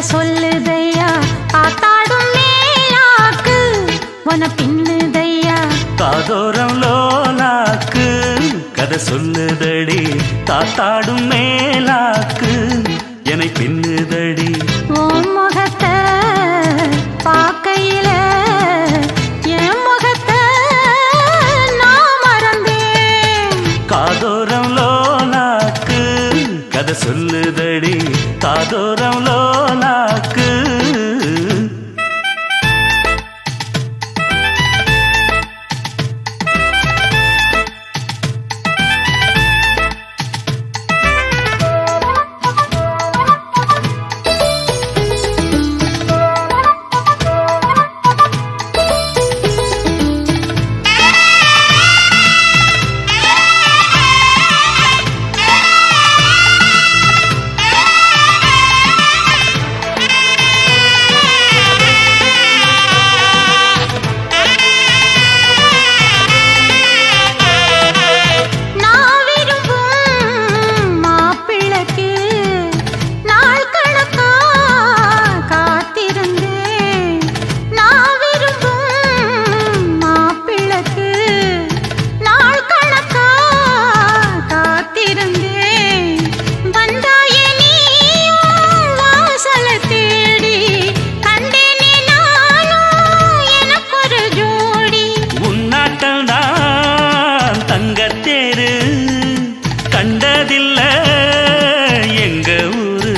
கதை சொல்லுதையா காத்தாடும் மேலாக்கு உன பின்னுதையா காதோரம் லோலாக்கு கதை சொல்லுதடி காத்தாடும் மேலாக்கு என்னை பின்னுதடி உன் முகத்தை பார்க்கையில என் முகத்தை நான் மறந்தேன் காதோரம் லோலாக்கு கதை சொல்லுதடி காதோரம் லோலாக்கு கண்டதில்ல எங்க ஊரு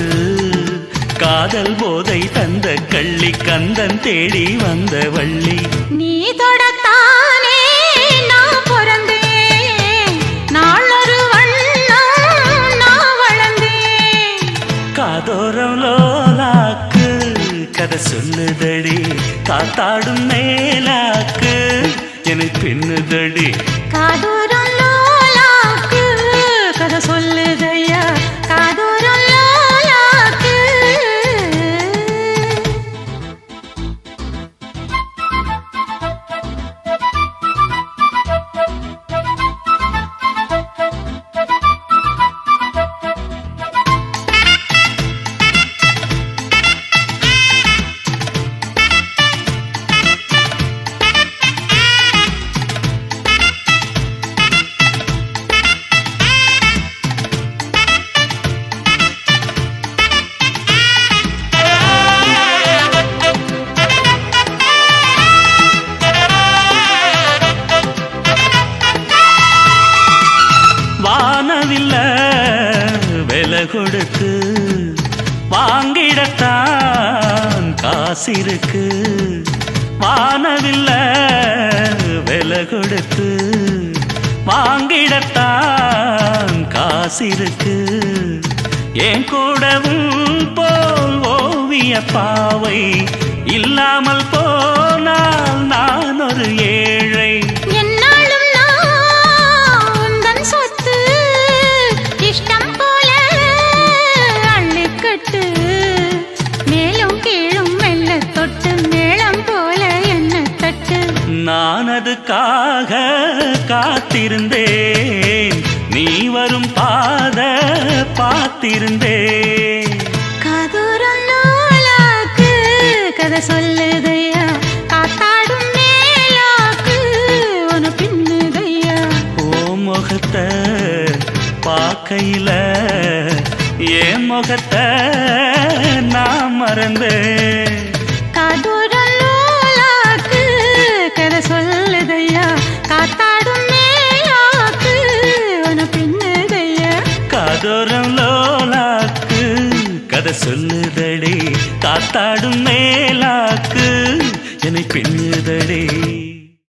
காதல் போதை தந்த கள்ளி கந்தன் தேடி வந்த வள்ளி நீ தொடத்தானே நான் பிறந்தேன் நாளொரு வண்ணம் நான் வளர்ந்தேன் காதோரம் லோலாக்கு கதை சொல்லுதடி காத்தாடும் மேலாக்கு என்னை பின்னுதடி காதோரம் லோலாக்கு கதை சொல்லுதையா காதோரம் லோலாக்கு வானவில்ல விலை கொடுத்து வாங்கிடத்தான் காசிருக்கு வானவில்ல விலை கொடுத்து வாங்கிடத்தான் காசிருக்கு என் கூடவும் போல் ஓவிய பாவை இல்லாமல் போனால் நான் ஒரு ஏழை நான் அதுக்காக காத்திருந்தேன் நீ வரும் பாத பார்த்திருந்தேன் காதோரம் லோலாக்கு கதை சொல்லுதையா காத்தாடும் மேலாக்கு உன பின்னுதையா ஓ முகத்தை பார்க்கையில என் முகத்தை நான் மறந்தேன் காதோரம் லோலாக்கு கதை சொல்லுதையா காத்தாடும் மேலாக்கு உன பின்னுதையா காதோரம் லோலாக்கு கதை சொல்லுதடி காத்தாடும் மேலாக்கு என்னை பின்னுதடி